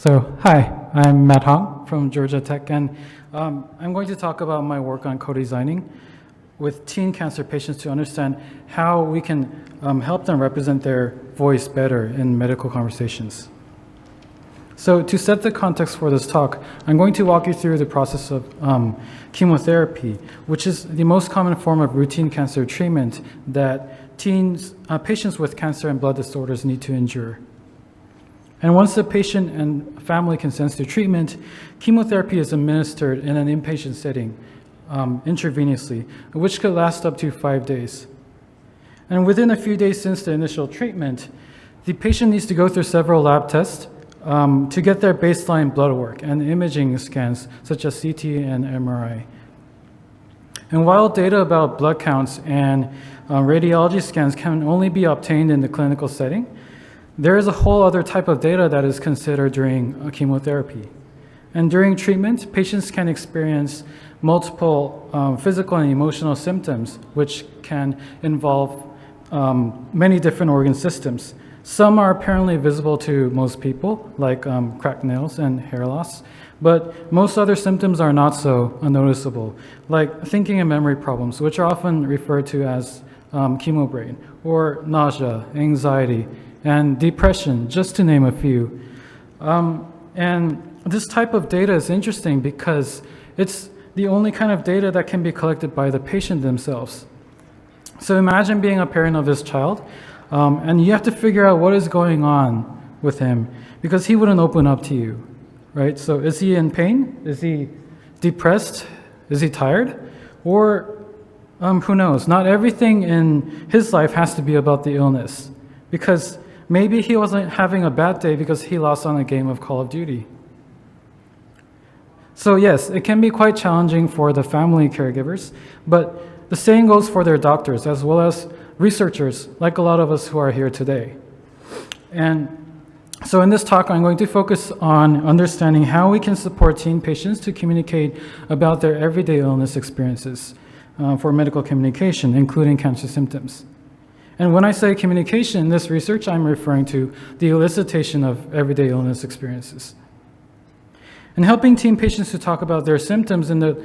Hi, I'm Matt Hong from Georgia Tech, and I'm going to talk about my work on co-designing with teen cancer patients to understand how we can help them represent their voice better in medical conversations. So to set the context for this talk, I'm going to walk you through the process of chemotherapy, which is the most common form of routine cancer treatment that patients with cancer and blood disorders need to endure. And once the patient and family consents to treatment, chemotherapy is administered in an inpatient setting intravenously, which could last up to 5 days. And within a few days since the initial treatment, the patient needs to go through several lab tests to get their baseline blood work and imaging scans such as CT and MRI. And while data about blood counts and radiology scans can only be obtained in the clinical setting, there is a whole other type of data that is considered during chemotherapy. And during treatment, patients can experience multiple physical and emotional symptoms, which can involve many different organ systems. Some are apparently visible to most people, like cracked nails and hair loss, but most other symptoms are not so unnoticeable, like thinking and memory problems, which are often referred to as chemo brain, or nausea, anxiety, and depression, just to name a few. And this type of data is interesting because it's the only kind of data that can be collected by the patient themselves. So imagine being a parent of this child, and you have to figure out what is going on with him because he wouldn't open up to you, right? So is he in pain? Is he depressed? Is he tired? Or who knows? Not everything in his life has to be about the illness, because maybe he wasn't having a bad day because he lost on a game of Call of Duty. So yes, it can be quite challenging for the family caregivers, but the same goes for their doctors as well as researchers, like a lot of us who are here today. And so in this talk, I'm going to focus on understanding how we can support teen patients to communicate about their everyday illness experiences for medical communication, including cancer symptoms. And when I say communication in this research, I'm referring to the elicitation of everyday illness experiences. And helping teen patients to talk about their symptoms in the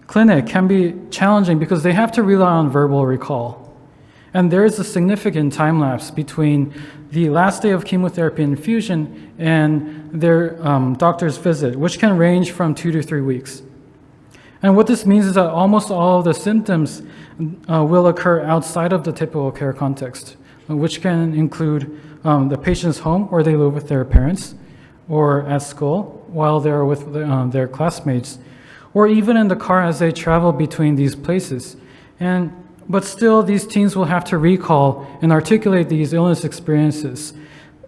clinic can be challenging because they have to rely on verbal recall. And there is a significant time lapse between the last day of chemotherapy infusion and their doctor's visit, which can range from 2 to 3 weeks. And what this means is that almost all of the symptoms will occur outside of the typical care context, which can include the patient's home where they live with their parents, or at school while they're with their classmates, or even in the car as they travel between these places. But still, these teens will have to recall and articulate these illness experiences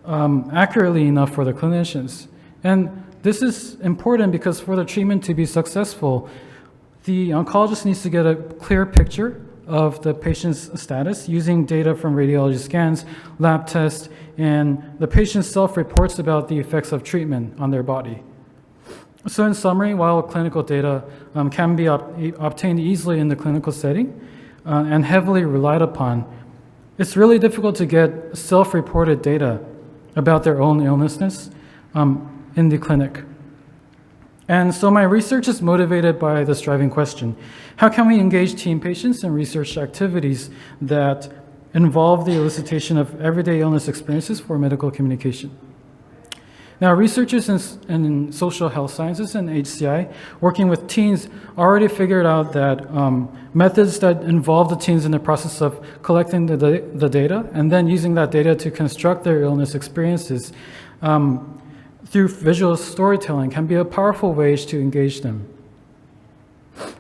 accurately enough for the clinicians. And this is important because for the treatment to be successful, the oncologist needs to get a clear picture of the patient's status using data from radiology scans, lab tests, and the patient's self-reports about the effects of treatment on their body. So in summary, while clinical data can be obtained easily in the clinical setting and heavily relied upon, it's really difficult to get self-reported data about their own illness in the clinic. And so my research is motivated by this driving question: how can we engage teen patients in research activities that involve the elicitation of everyday illness experiences for medical communication? Now, researchers in social health sciences and HCI working with teens already figured out that methods that involve the teens in the process of collecting the data and then using that data to construct their illness experiences through visual storytelling can be a powerful way to engage them.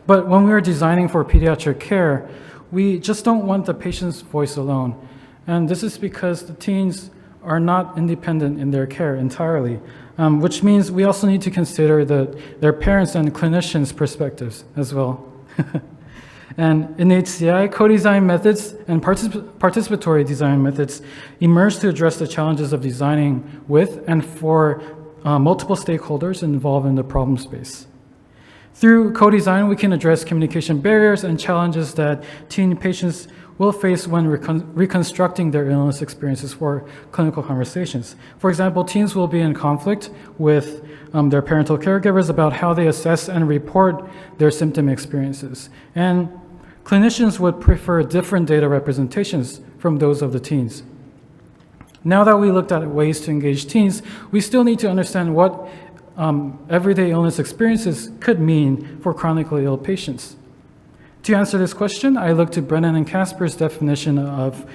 But when we are designing for pediatric care, we just don't want the patient's voice alone. And this is because the teens are not independent in their care entirely, which means we also need to consider their parents' and clinicians' perspectives as well. And in HCI, co-design methods and participatory design methods emerge to address the challenges of designing with and for multiple stakeholders involved in the problem space. Through co-design, we can address communication barriers and challenges that teen patients will face when reconstructing their illness experiences for clinical conversations. For example, teens will be in conflict with their parental caregivers about how they assess and report their symptom experiences. And clinicians would prefer different data representations from those of the teens. Now that we looked at ways to engage teens, we still need to understand what everyday illness experiences could mean for chronically ill patients. To answer this question, I looked to Brennan and Casper's definition of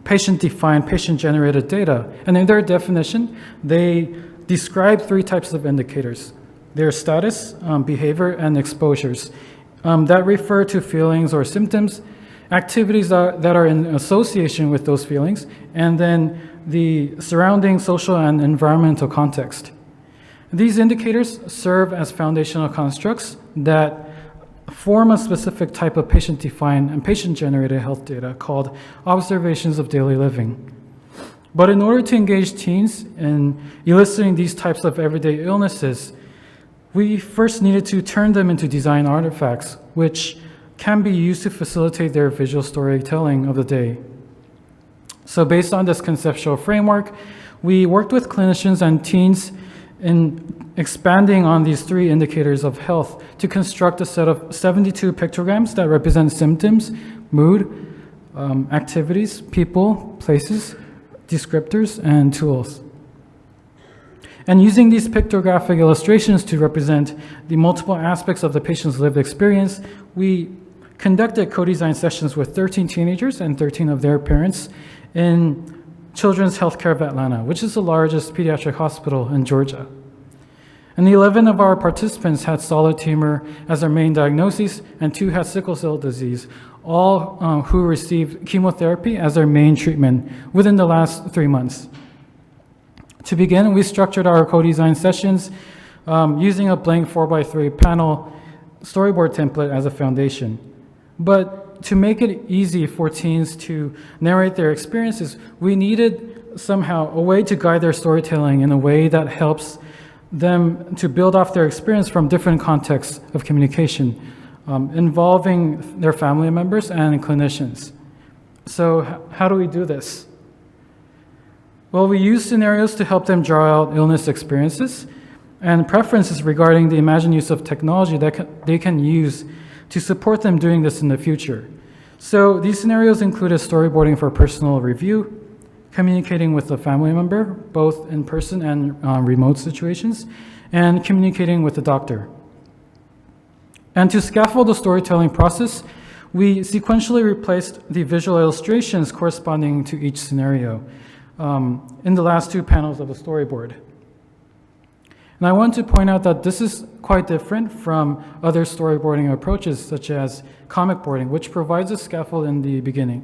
patient-defined, patient-generated data. And in their definition, they describe 3 types of indicators: their status, behavior, and exposures that refer to feelings or symptoms, activities that are in association with those feelings, and then the surrounding social and environmental context. These indicators serve as foundational constructs that form a specific type of patient-defined and patient-generated health data called observations of daily living. But in order to engage teens in eliciting these types of everyday illnesses, we first needed to turn them into design artifacts, which can be used to facilitate their visual storytelling of the day. So based on this conceptual framework, we worked with clinicians and teens in expanding on these 3 indicators of health to construct a set of 72 pictograms that represent symptoms, mood, activities, people, places, descriptors, and tools. And using these pictographic illustrations to represent the multiple aspects of the patient's lived experience, we conducted co-design sessions with 13 teenagers and 13 of their parents in Children's Healthcare of Atlanta, which is the largest pediatric hospital in Georgia. And 11 of our participants had solid tumor as their main diagnosis, and 2 had sickle cell disease, all who received chemotherapy as their main treatment within the last 3 months. To begin, we structured our co-design sessions using a blank 4x3 panel storyboard template as a foundation. But to make it easy for teens to narrate their experiences, we needed somehow a way to guide their storytelling in a way that helps them to build off their experience from different contexts of communication, involving their family members and clinicians. So how do we do this? Well, we use scenarios to help them draw out illness experiences and preferences regarding the imagined use of technology that they can use to support them doing this in the future. So these scenarios included storyboarding for personal review, communicating with a family member, both in person and remote situations, and communicating with the doctor. And to scaffold the storytelling process, we sequentially replaced the visual illustrations corresponding to each scenario in the last 2 panels of the storyboard. And I want to point out that this is quite different from other storyboarding approaches, such as comic boarding, which provides a scaffold in the beginning.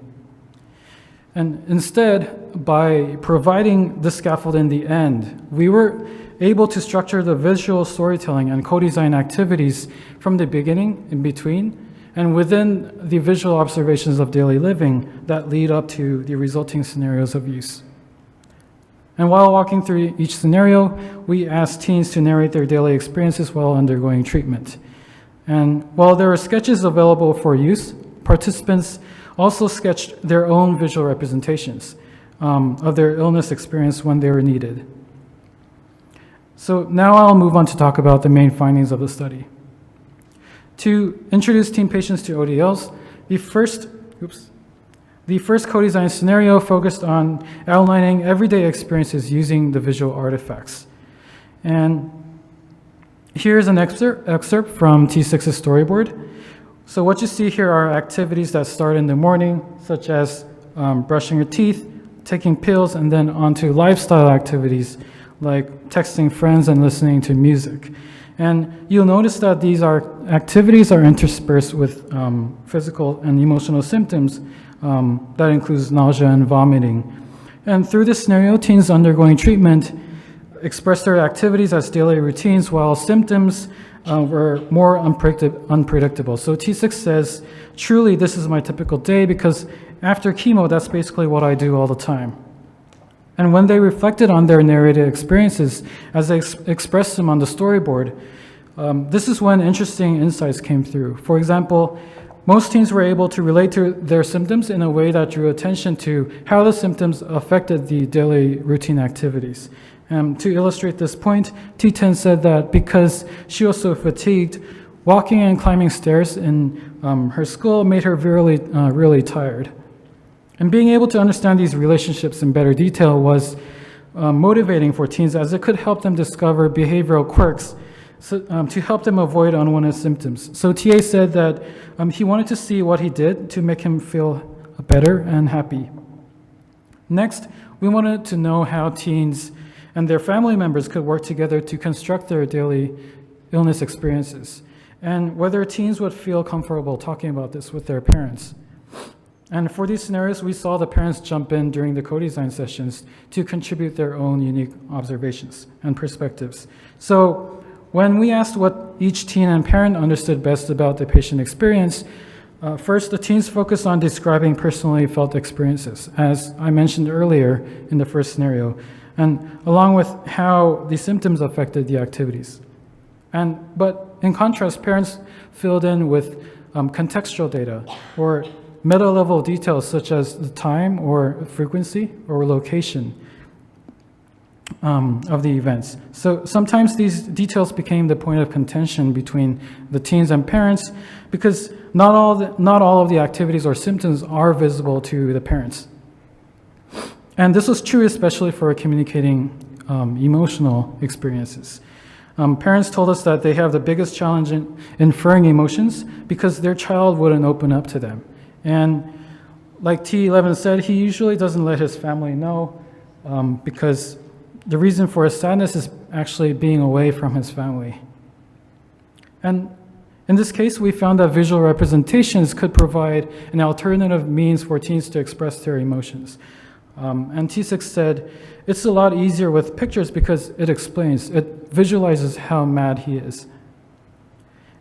And instead, by providing the scaffold in the end, we were able to structure the visual storytelling and co-design activities from the beginning, in between, and within the visual observations of daily living that lead up to the resulting scenarios of use. And while walking through each scenario, we asked teens to narrate their daily experiences while undergoing treatment. And while there are sketches available for use, participants also sketched their own visual representations of their illness experience when they were needed. So now I'll move on to talk about the main findings of the study. To introduce teen patients to ODLs, the first co-design scenario focused on outlining everyday experiences using the visual artifacts. And here's an excerpt from T6's storyboard. So what you see here are activities that start in the morning, such as brushing your teeth, taking pills, and then onto lifestyle activities like texting friends and listening to music. And you'll notice that these activities are interspersed with physical and emotional symptoms that includes nausea and vomiting. And through this scenario, teens undergoing treatment express their activities as daily routines, while symptoms were more unpredictable. So T6 says, truly, this is my typical day because after chemo, that's basically what I do all the time. And when they reflected on their narrated experiences as they expressed them on the storyboard, this is when interesting insights came through. For example, most teens were able to relate to their symptoms in a way that drew attention to how the symptoms affected the daily routine activities. To illustrate this point, T10 said that because she was so fatigued, walking and climbing stairs in her school made her really tired. And being able to understand these relationships in better detail was motivating for teens, as it could help them discover behavioral quirks to help them avoid unwanted symptoms. So TA said that he wanted to see what he did to make him feel better and happy. Next, we wanted to know how teens and their family members could work together to construct their daily illness experiences, and whether teens would feel comfortable talking about this with their parents. And for these scenarios, we saw the parents jump in during the co-design sessions to contribute their own unique observations and perspectives. So when we asked what each teen and parent understood best about the patient experience, first, the teens focused on describing personally felt experiences, as I mentioned earlier in the first scenario, and along with how the symptoms affected the activities. But in contrast, parents filled in with contextual data or meta-level details such as the time or frequency or location of the events. So sometimes these details became the point of contention between the teens and parents because not all of the activities or symptoms are visible to the parents. And this was true especially for communicating emotional experiences. Parents told us that they have the biggest challenge in inferring emotions because their child wouldn't open up to them. And like T11 said, he usually doesn't let his family know because the reason for his sadness is actually being away from his family. And in this case, we found that visual representations could provide an alternative means for teens to express their emotions. And T6 said, it's a lot easier with pictures because it visualizes how mad he is.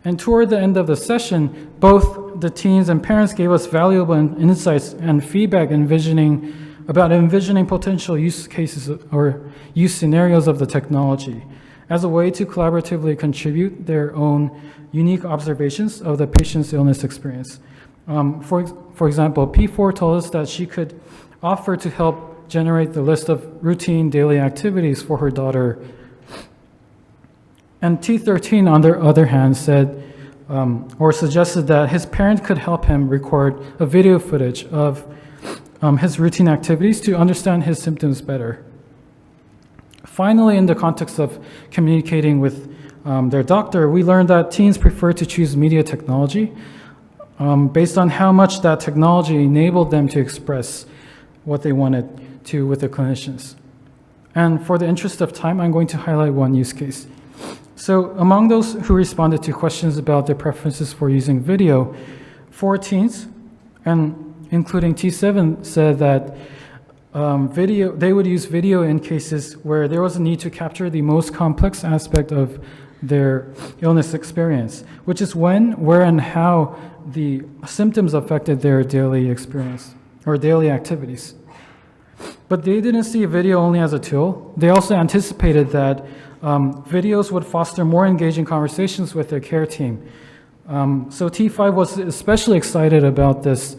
And toward the end of the session, both the teens and parents gave us valuable insights and feedback envisioning potential use cases or use scenarios of the technology as a way to collaboratively contribute their own unique observations of the patient's illness experience. For example, P4 told us that she could offer to help generate the list of routine daily activities for her daughter. And T13, on the other hand, said or suggested that his parent could help him record a video footage of his routine activities to understand his symptoms better. Finally, in the context of communicating with their doctor, we learned that teens prefer to choose media technology based on how much that technology enabled them to express what they wanted to with the clinicians. And for the interest of time, I'm going to highlight one use case. So among those who responded to questions about their preferences for using video, 4 teens, and including T7, said that they would use video in cases where there was a need to capture the most complex aspect of their illness experience, which is when, where, and how the symptoms affected their daily experience or daily activities. But they didn't see video only as a tool. They also anticipated that videos would foster more engaging conversations with their care team. So T5 was especially excited about this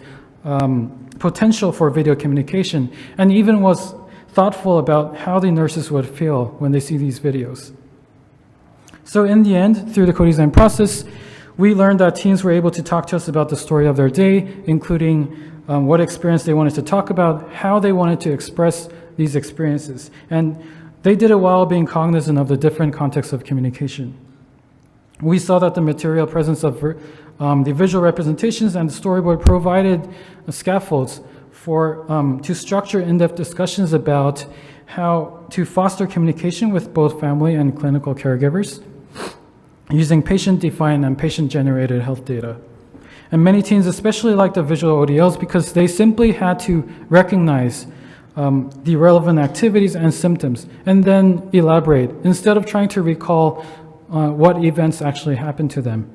potential for video communication, and even was thoughtful about how the nurses would feel when they see these videos. So in the end, through the co-design process, we learned that teens were able to talk to us about the story of their day, including what experience they wanted to talk about, how they wanted to express these experiences. And they did it while being cognizant of the different contexts of communication. We saw that the material presence of the visual representations and the storyboard provided scaffolds to structure in-depth discussions about how to foster communication with both family and clinical caregivers using patient-defined and patient-generated health data. And many teens especially liked the visual ODLs because they simply had to recognize the relevant activities and symptoms and then elaborate instead of trying to recall what events actually happened to them.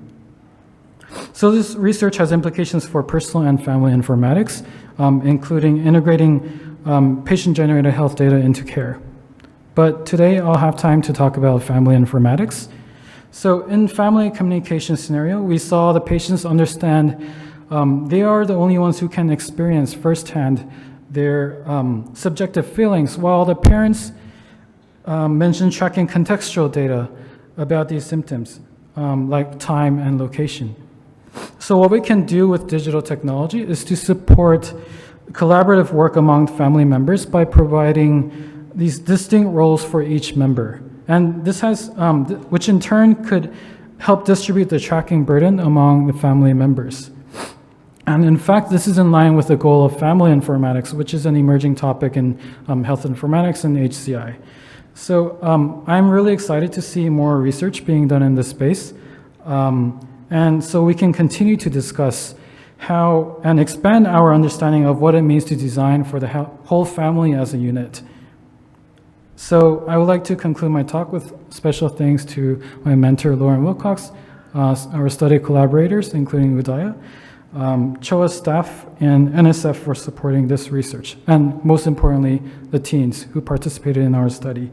So this research has implications for personal and family informatics, including integrating patient-generated health data into care. But today I'll have time to talk about family informatics. So in family communication scenario, we saw the patients understand they are the only ones who can experience firsthand their subjective feelings, while the parents mention tracking contextual data about these symptoms, like time and location. So what we can do with digital technology is to support collaborative work among family members by providing these distinct roles for each member. And this has, which in turn could help distribute the tracking burden among the family members. And in fact, this is in line with the goal of family informatics, which is an emerging topic in health informatics and HCI. So I'm really excited to see more research being done in this space. And so we can continue to discuss how and expand our understanding of what it means to design for the whole family as a unit. So I would like to conclude my talk with special thanks to my mentor, Lauren Wilcox, our study collaborators, including Udaya, CHOA staff, and NSF for supporting this research, and most importantly, the teens who participated in our study.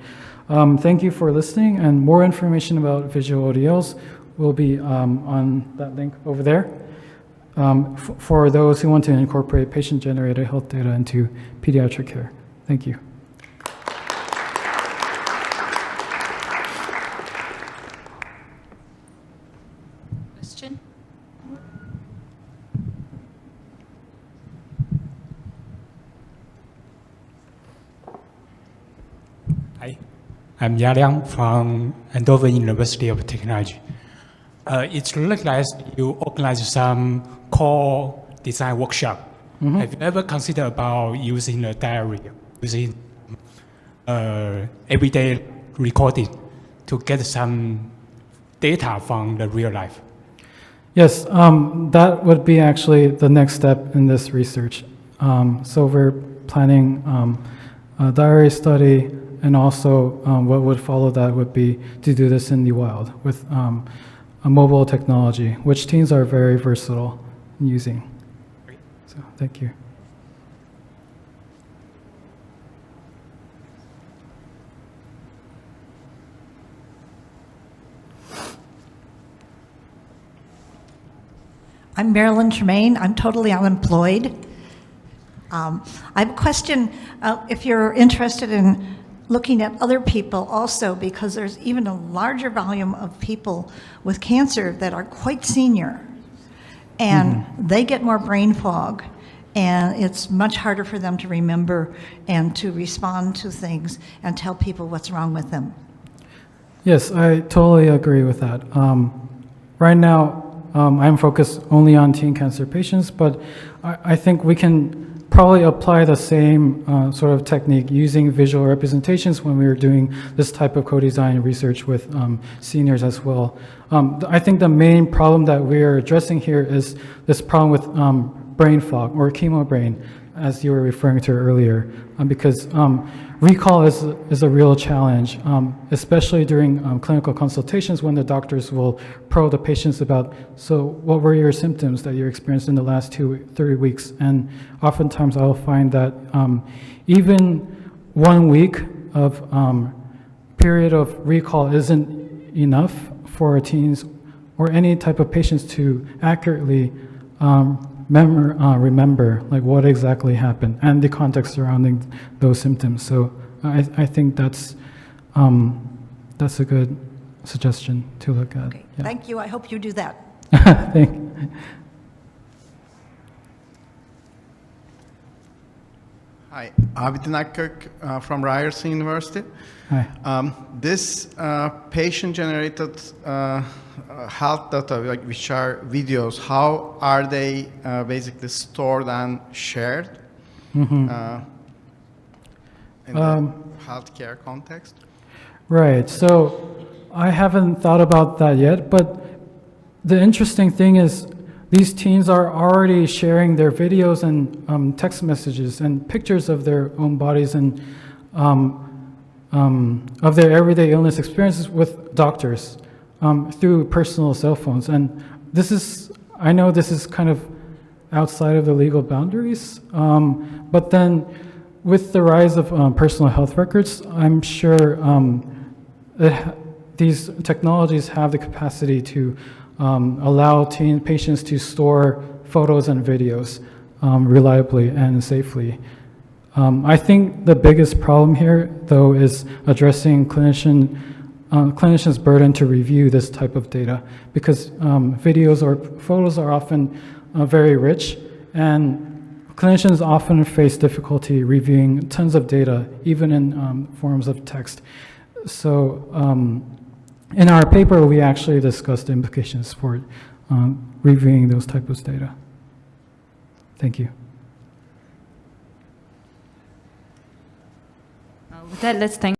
Thank you for listening, and more information about visual ODLs will be on that link over there for those who want to incorporate patient-generated health data into pediatric care. Thank you. Question? Hi, I'm Yaliang from Andover University of Technology. It looks like you organize some core design workshop. Mm-hmm. Have you ever considered about using a diary, using everyday recording to get some data from the real life? Yes, that would be actually the next step in this research. So we're planning a diary study, and also what would follow that would be to do this in the wild with a mobile technology, which teens are very versatile in using. So thank you. I'm Marilyn Tremaine. I'm totally unemployed. I have a question, if you're interested in looking at other people also, because there's even a larger volume of people with cancer that are quite senior, and they get more brain fog, and it's much harder for them to remember and to respond to things and tell people what's wrong with them. Yes, I totally agree with that. Right now, I'm focused only on teen cancer patients, but I think we can probably apply the same sort of technique using visual representations when we were doing this type of co-design research with seniors as well. I think the main problem that we're addressing here is this problem with brain fog or chemo brain, as you were referring to earlier, because recall is a real challenge, especially during clinical consultations when the doctors will probe the patients about, so what were your symptoms that you experienced in the last 3 weeks? And oftentimes I'll find that even 1 week of period of recall isn't enough for teens or any type of patients to accurately remember like what exactly happened and the context surrounding those symptoms. So I think that's a good suggestion to look at. Okay. Yeah. Thank you. I hope you do that. Thank you. Hi, Abidin Akkök from Ryerson University. Hi. This patient-generated health data, like which are videos, how are they basically stored and shared in the healthcare context? Right. So I haven't thought about that yet, but the interesting thing is these teens are already sharing their videos and text messages and pictures of their own bodies and of their everyday illness experiences with doctors through personal cell phones. And this is, I know this is kind of outside of the legal boundaries, but then with the rise of personal health records, I'm sure these technologies have the capacity to allow teen patients to store photos and videos reliably and safely. I think the biggest problem here, though, is addressing clinicians' burden to review this type of data, because videos or photos are often very rich, and clinicians often face difficulty reviewing tons of data, even in forms of text. So in our paper, we actually discussed the implications for reviewing those types of data. Thank you. With that, let's thank